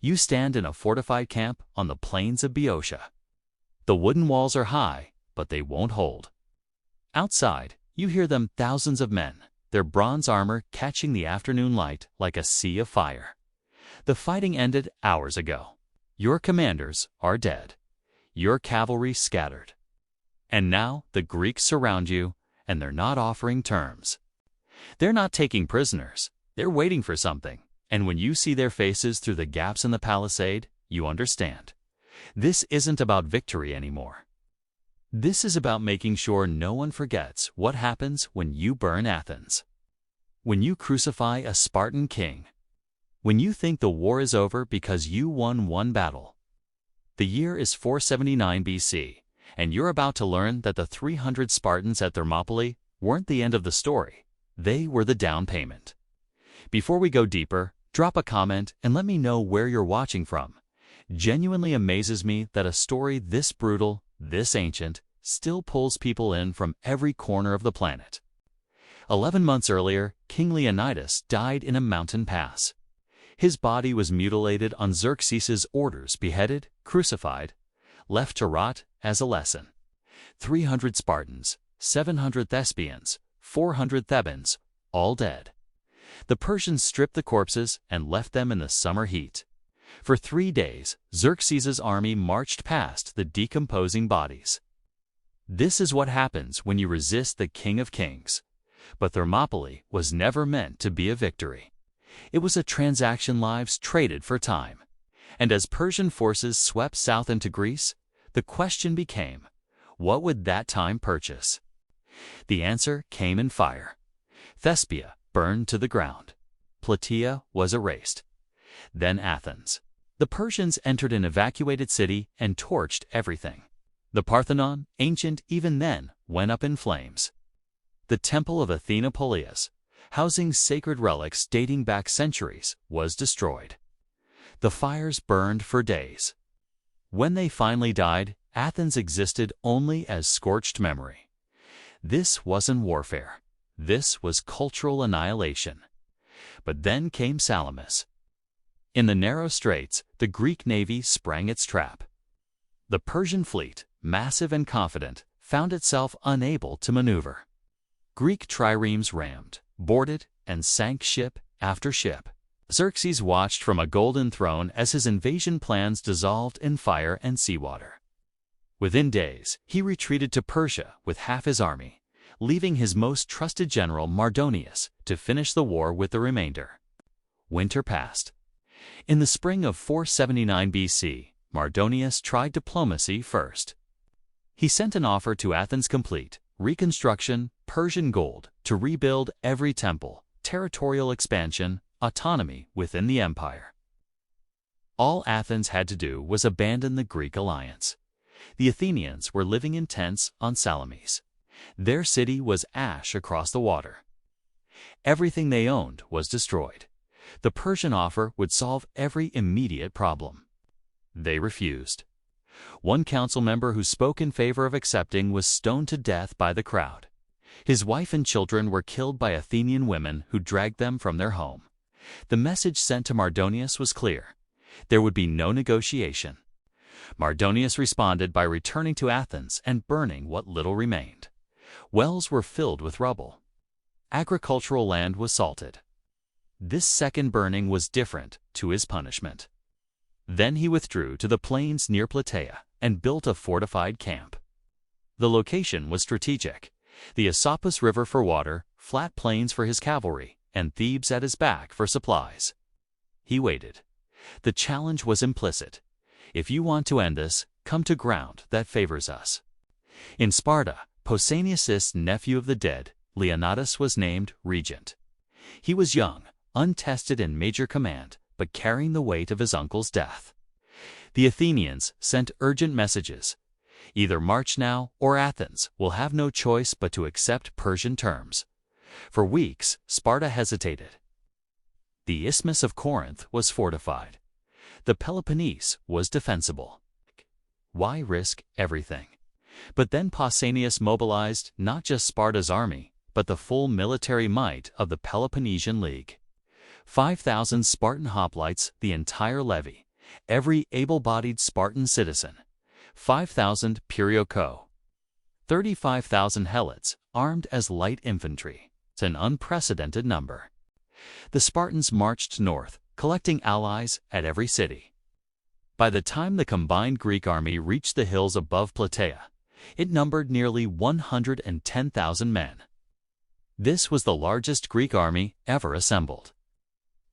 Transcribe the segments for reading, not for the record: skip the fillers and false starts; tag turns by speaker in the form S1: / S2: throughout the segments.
S1: You stand in a fortified camp on the plains of Boeotia. The wooden walls are high, but they won't hold. Outside, you hear them, thousands of men, their bronze armor catching the afternoon light like a sea of fire. The fighting ended hours ago. Your commanders are dead. Your cavalry scattered. And now the Greeks surround you, and they're not offering terms. They're not taking prisoners. They're waiting for something. And when you see their faces through the gaps in the palisade, you understand. This isn't about victory anymore. This is about making sure no one forgets what happens when you burn Athens. When you crucify a Spartan king. When you think the war is over because you won one battle. The year is 479 BC, and you're about to learn that the 300 Spartans at Thermopylae weren't the end of the story. They were the down payment. Before we go deeper, drop a comment and let me know where you're watching from. Genuinely amazes me that a story this brutal, this ancient, still pulls people in from every corner of the planet. 11 months earlier, King Leonidas died in a mountain pass. His body was mutilated on Xerxes' orders, beheaded, crucified, left to rot as a lesson. 300 Spartans, 700 Thespians, 400 Thebans, all dead. The Persians stripped the corpses and left them in the summer heat. For 3 days, Xerxes' army marched past the decomposing bodies. This is what happens when you resist the King of Kings. But Thermopylae was never meant to be a victory. It was a transaction, lives traded for time. And as Persian forces swept south into Greece, the question became, what would that time purchase? The answer came in fire. Thespia burned to the ground. Plataea was erased. Then Athens. The Persians entered an evacuated city and torched everything. The Parthenon, ancient even then, went up in flames. The temple of Athena Polias, housing sacred relics dating back centuries, was destroyed. The fires burned for days. When they finally died, Athens existed only as scorched memory. This wasn't warfare. This was cultural annihilation. But then came Salamis. In the narrow straits, the Greek navy sprang its trap. The Persian fleet, massive and confident, found itself unable to maneuver. Greek triremes rammed, boarded, and sank ship after ship. Xerxes watched from a golden throne as his invasion plans dissolved in fire and seawater. Within days, he retreated to Persia with half his army, leaving his most trusted general Mardonius to finish the war with the remainder. Winter passed. In the spring of 479 BC, Mardonius tried diplomacy first. He sent an offer to Athens: complete reconstruction, Persian gold, to rebuild every temple, territorial expansion, autonomy within the empire. All Athens had to do was abandon the Greek alliance. The Athenians were living in tents on Salamis. Their city was ash across the water. Everything they owned was destroyed. The Persian offer would solve every immediate problem. They refused. One council member who spoke in favor of accepting was stoned to death by the crowd. His wife and children were killed by Athenian women who dragged them from their home. The message sent to Mardonius was clear. There would be no negotiation. Mardonius responded by returning to Athens and burning what little remained. Wells were filled with rubble. Agricultural land was salted. This second burning was different to his punishment. Then he withdrew to the plains near Plataea and built a fortified camp. The location was strategic. The Asopus River for water, flat plains for his cavalry, and Thebes at his back for supplies. He waited. The challenge was implicit. If you want to end this, come to ground that favors us. In Sparta, Pausanias' nephew of the dead, Leonidas, was named regent. He was young, untested in major command, but carrying the weight of his uncle's death. The Athenians sent urgent messages. Either march now, or Athens will have no choice but to accept Persian terms. For weeks, Sparta hesitated. The Isthmus of Corinth was fortified. The Peloponnese was defensible. Why risk everything? But then Pausanias mobilized not just Sparta's army, but the full military might of the Peloponnesian League. 5,000 Spartan hoplites, the entire levy, Every able-bodied Spartan citizen, 5,000 Perioko, 35,000 helots armed as light infantry. It's an unprecedented number. The Spartans marched north, collecting allies at every city. By the time the combined Greek army reached the hills above Plataea, it numbered nearly 110,000 men. This was the largest Greek army ever assembled.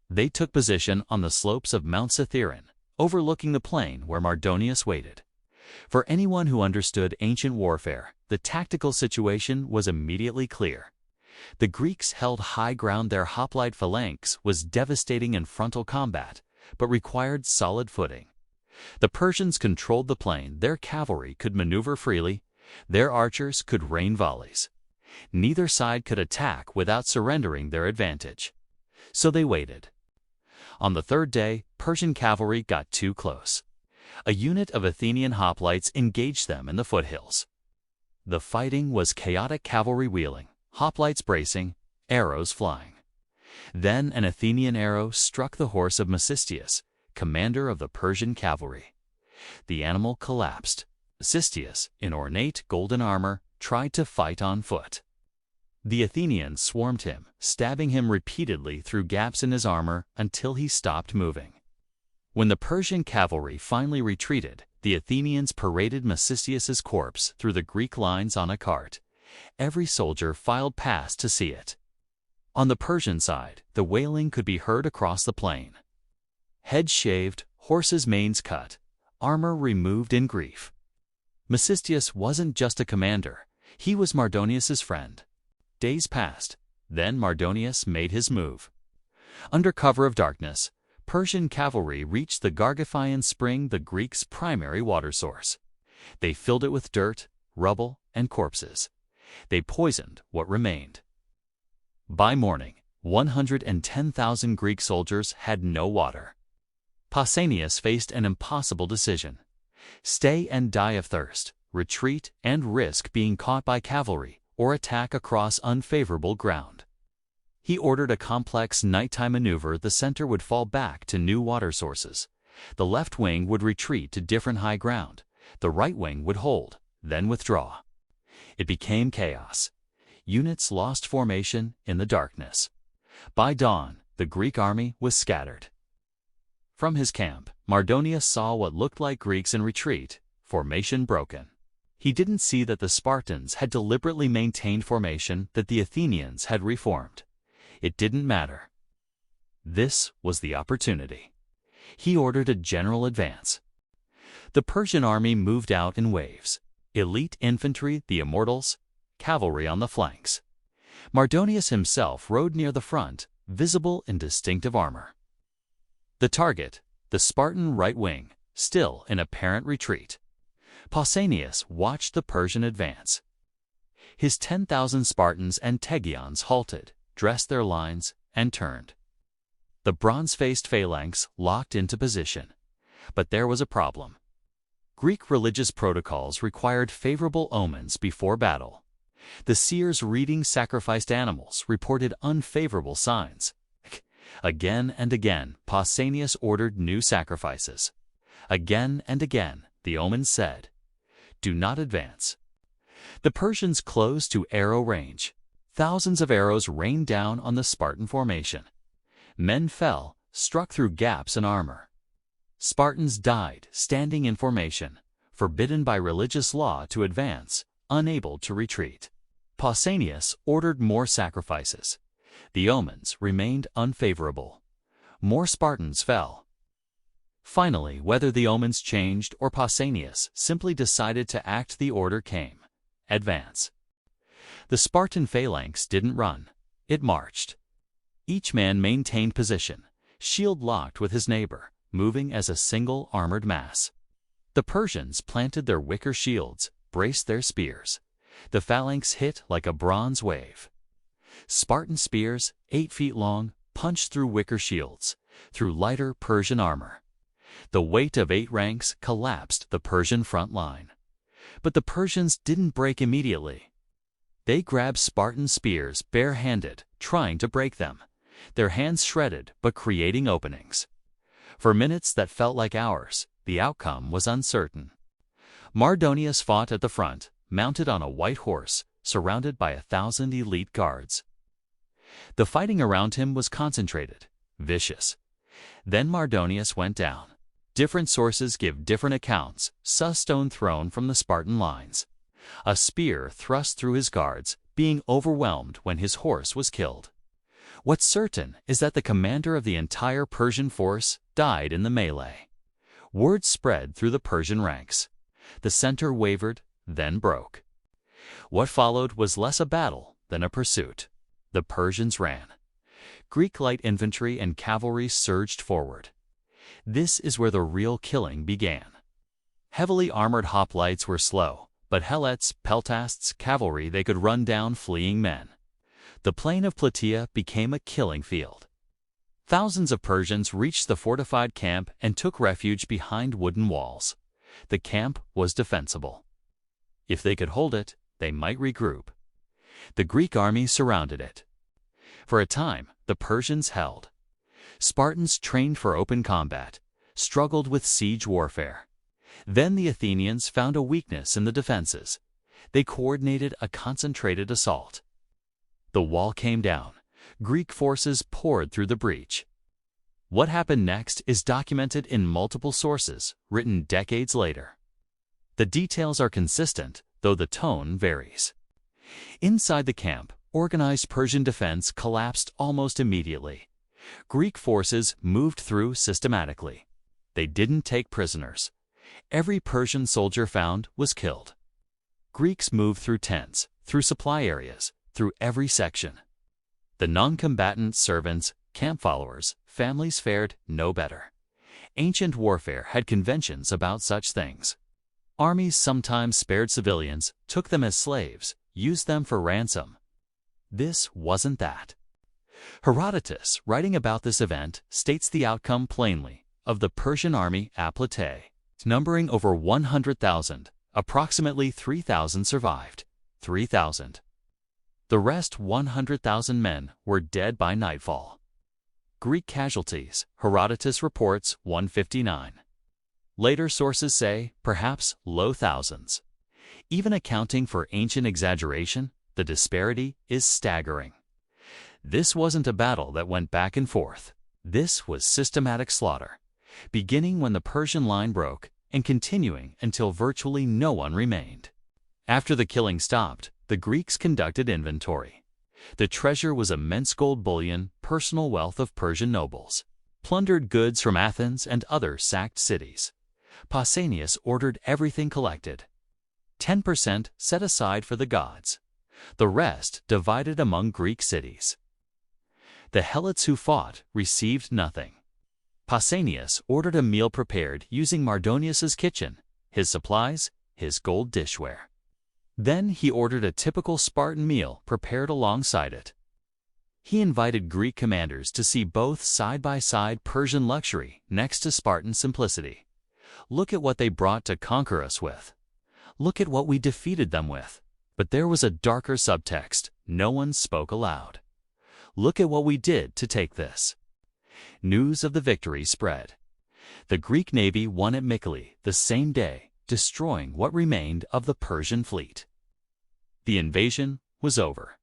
S1: They took position on the slopes of Mount Cithaeron, overlooking the plain where Mardonius waited. For anyone who understood ancient warfare, the tactical situation was immediately clear. The Greeks held high ground. Their hoplite phalanx was devastating in frontal combat, but required solid footing. The Persians controlled the plain. Their cavalry could maneuver freely. Their archers could rain volleys. Neither side could attack without surrendering their advantage. So they waited. On the third day, Persian cavalry got too close. A unit of Athenian hoplites engaged them in the foothills. The fighting was chaotic: cavalry wheeling, hoplites bracing, arrows flying. Then an Athenian arrow struck the horse of Mecisteus, commander of the Persian cavalry. The animal collapsed. Mecisteus, in ornate golden armor, tried to fight on foot. The Athenians swarmed him, stabbing him repeatedly through gaps in his armor until he stopped moving. When the Persian cavalry finally retreated, the Athenians paraded Mecisteus's corpse through the Greek lines on a cart. Every soldier filed past to see it. On the Persian side, the wailing could be heard across the plain. Heads shaved, horses' manes cut, armor removed in grief. Mecisteus wasn't just a commander, he was Mardonius's friend. Days passed, then Mardonius made his move. Under cover of darkness, Persian cavalry reached the Gargaphian spring, the Greeks' primary water source. They filled it with dirt, rubble, and corpses. They poisoned what remained. By morning, 110,000 Greek soldiers had no water. Pausanias faced an impossible decision: stay and die of thirst, retreat and risk being caught by cavalry, or attack across unfavorable ground. He ordered a complex nighttime maneuver. The center would fall back to new water sources. The left wing would retreat to different high ground. The right wing would hold, then withdraw. It became chaos. Units lost formation in the darkness. By dawn, the Greek army was scattered. From his camp, Mardonius saw what looked like Greeks in retreat, formation broken. He didn't see that the Spartans had deliberately maintained formation, that the Athenians had reformed. It didn't matter. This was the opportunity. He ordered a general advance. The Persian army moved out in waves. Elite infantry, the immortals, cavalry on the flanks. Mardonius himself rode near the front, visible in distinctive armor. The target, the Spartan right wing, still in apparent retreat. Pausanias watched the Persian advance. His 10,000 Spartans and Tegeons halted, dressed their lines, and turned. The bronze-faced phalanx locked into position. But there was a problem. Greek religious protocols required favorable omens before battle. The seers reading sacrificed animals reported unfavorable signs. Again and again, Pausanias ordered new sacrifices. Again and again, the omens said, "Do not advance." The Persians closed to arrow range. Thousands of arrows rained down on the Spartan formation. Men fell, struck through gaps in armor. Spartans died standing in formation, forbidden by religious law to advance, unable to retreat. Pausanias ordered more sacrifices. The omens remained unfavorable. More Spartans fell. Finally, whether the omens changed or Pausanias simply decided to act, the order came: advance. The Spartan phalanx didn't run, it marched. Each man maintained position, shield locked with his neighbor, moving as a single armored mass. The Persians planted their wicker shields, braced their spears. The phalanx hit like a bronze wave. Spartan spears, 8 feet long, punched through wicker shields, through lighter Persian armor. The weight of 8 ranks collapsed the Persian front line. But the Persians didn't break immediately. They grabbed Spartan spears barehanded, trying to break them, their hands shredded but creating openings. For minutes that felt like hours, the outcome was uncertain. Mardonius fought at the front, mounted on a white horse, surrounded by 1,000 elite guards. The fighting around him was concentrated, vicious. Then Mardonius went down. Different sources give different accounts. A stone thrown from the Spartan lines. A spear thrust through his guards, being overwhelmed when his horse was killed. What's certain is that the commander of the entire Persian force died in the melee. Word spread through the Persian ranks. The center wavered, then broke. What followed was less a battle than a pursuit. The Persians ran. Greek light infantry and cavalry surged forward. This is where the real killing began. Heavily armored hoplites were slow, but helots, peltasts, cavalry, they could run down fleeing men. The plain of Plataea became a killing field. Thousands of Persians reached the fortified camp and took refuge behind wooden walls. The camp was defensible. If they could hold it, they might regroup. The Greek army surrounded it. For a time, the Persians held. Spartans trained for open combat, struggled with siege warfare. Then the Athenians found a weakness in the defenses. They coordinated a concentrated assault. The wall came down. Greek forces poured through the breach. What happened next is documented in multiple sources, written decades later. The details are consistent, though the tone varies. Inside the camp, organized Persian defense collapsed almost immediately. Greek forces moved through systematically. They didn't take prisoners. Every Persian soldier found was killed. Greeks moved through tents, through supply areas, through every section. The non-combatant servants, camp followers, families fared no better. Ancient warfare had conventions about such things. Armies sometimes spared civilians, took them as slaves, used them for ransom. This wasn't that. Herodotus, writing about this event, states the outcome plainly of the Persian army at Plataea, numbering over 100,000, approximately 3,000 survived. 3,000. The rest 100,000 men were dead by nightfall. Greek casualties, Herodotus reports 159. Later sources say, perhaps, low thousands. Even accounting for ancient exaggeration, the disparity is staggering. This wasn't a battle that went back and forth. This was systematic slaughter, beginning when the Persian line broke and continuing until virtually no one remained. After the killing stopped, the Greeks conducted inventory. The treasure was immense gold bullion, personal wealth of Persian nobles, plundered goods from Athens and other sacked cities. Pausanias ordered everything collected. 10% set aside for the gods. The rest divided among Greek cities. The helots who fought received nothing. Pausanias ordered a meal prepared using Mardonius's kitchen, his supplies, his gold dishware. Then he ordered a typical Spartan meal prepared alongside it. He invited Greek commanders to see both side-by-side Persian luxury next to Spartan simplicity. Look at what they brought to conquer us with. Look at what we defeated them with. But there was a darker subtext. No one spoke aloud. Look at what we did to take this. News of the victory spread. The Greek navy won at Mycale the same day, destroying what remained of the Persian fleet. The invasion was over.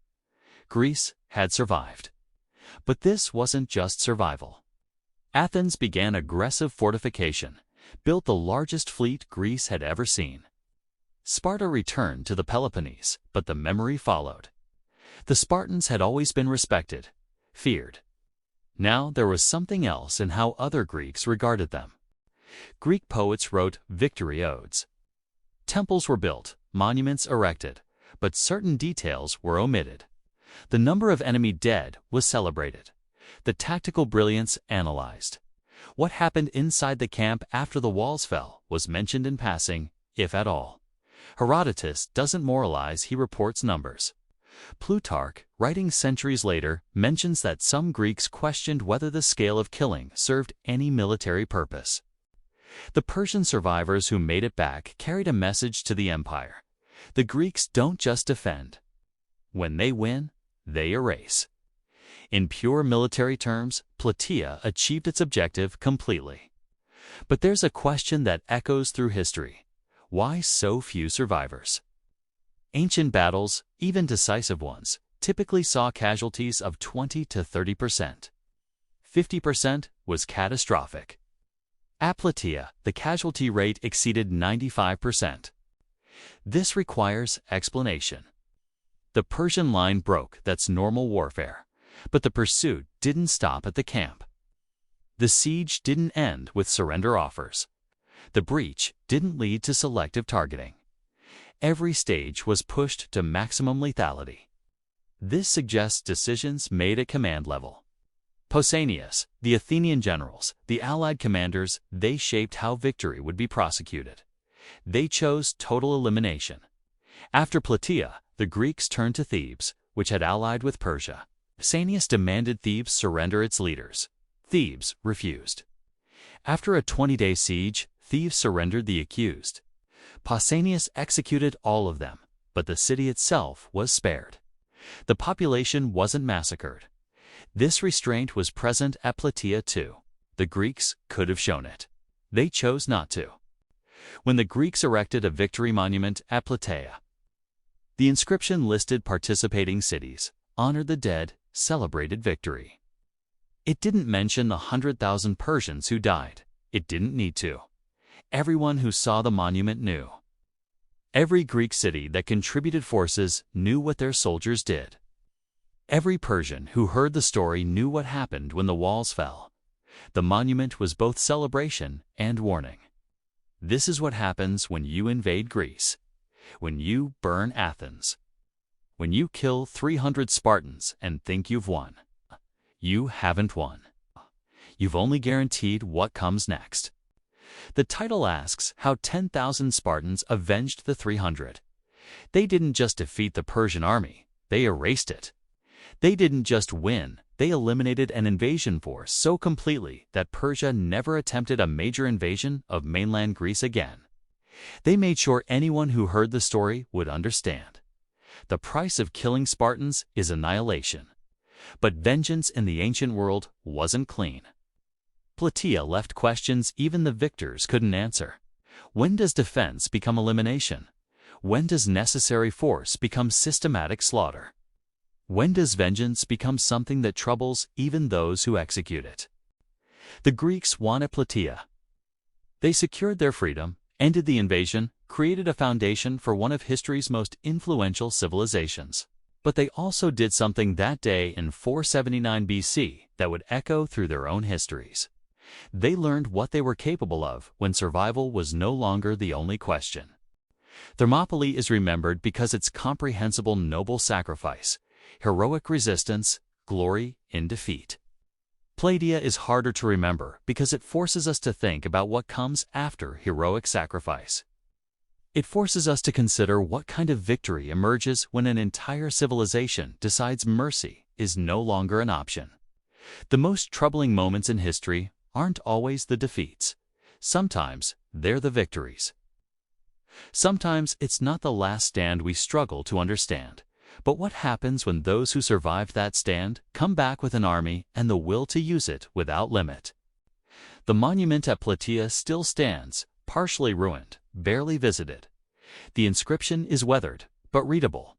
S1: Greece had survived. But this wasn't just survival. Athens began aggressive fortification, built the largest fleet Greece had ever seen. Sparta returned to the Peloponnese, but the memory followed. The Spartans had always been respected, feared. Now there was something else in how other Greeks regarded them. Greek poets wrote victory odes. Temples were built, monuments erected, but certain details were omitted. The number of enemy dead was celebrated. The tactical brilliance analyzed. What happened inside the camp after the walls fell was mentioned in passing, if at all. Herodotus doesn't moralize, he reports numbers. Plutarch, writing centuries later, mentions that some Greeks questioned whether the scale of killing served any military purpose. The Persian survivors who made it back carried a message to the empire. The Greeks don't just defend. When they win, they erase. In pure military terms, Plataea achieved its objective completely. But there's a question that echoes through history. Why so few survivors? Ancient battles, even decisive ones, typically saw casualties of 20 to 30%. 50% was catastrophic. At Plataea, the casualty rate exceeded 95%. This requires explanation. The Persian line broke, that's normal warfare. But the pursuit didn't stop at the camp. The siege didn't end with surrender offers. The breach didn't lead to selective targeting. Every stage was pushed to maximum lethality. This suggests decisions made at command level. Pausanias, the Athenian generals, the allied commanders, they shaped how victory would be prosecuted. They chose total elimination. After Plataea, the Greeks turned to Thebes, which had allied with Persia. Pausanias demanded Thebes surrender its leaders. Thebes refused. After a 20-day siege, Thebes surrendered the accused. Pausanias executed all of them, but the city itself was spared. The population wasn't massacred. This restraint was present at Plataea too. The Greeks could have shown it. They chose not to. When the Greeks erected a victory monument at Plataea, the inscription listed participating cities, honored the dead, celebrated victory. It didn't mention the 100,000 Persians who died. It didn't need to. Everyone who saw the monument knew. Every Greek city that contributed forces knew what their soldiers did. Every Persian who heard the story knew what happened when the walls fell. The monument was both celebration and warning. This is what happens when you invade Greece, when you burn Athens, when you kill 300 Spartans and think you've won. You haven't won. You've only guaranteed what comes next. The title asks how 10,000 Spartans avenged the 300. They didn't just defeat the Persian army, they erased it. They didn't just win, they eliminated an invasion force so completely that Persia never attempted a major invasion of mainland Greece again. They made sure anyone who heard the story would understand. The price of killing Spartans is annihilation. But vengeance in the ancient world wasn't clean. Plataea left questions even the victors couldn't answer. When does defense become elimination? When does necessary force become systematic slaughter? When does vengeance become something that troubles even those who execute it? The Greeks won at Plataea. They secured their freedom, ended the invasion, created a foundation for one of history's most influential civilizations. But they also did something that day in 479 BC that would echo through their own histories. They learned what they were capable of when survival was no longer the only question. Thermopylae is remembered because its comprehensible noble sacrifice, heroic resistance, glory in defeat. Plataea is harder to remember because it forces us to think about what comes after heroic sacrifice. It forces us to consider what kind of victory emerges when an entire civilization decides mercy is no longer an option. The most troubling moments in history aren't always the defeats. Sometimes they're the victories. Sometimes it's not the last stand we struggle to understand, but what happens when those who survived that stand come back with an army and the will to use it without limit. The monument at Plataea still stands, partially ruined, barely visited. The inscription is weathered, but readable.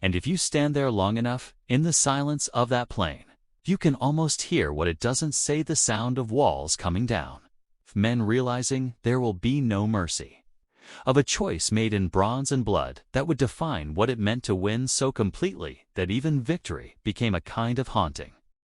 S1: And if you stand there long enough, in the silence of that plain, you can almost hear what it doesn't say: the sound of walls coming down, men realizing there will be no mercy, of a choice made in bronze and blood that would define what it meant to win so completely that even victory became a kind of haunting.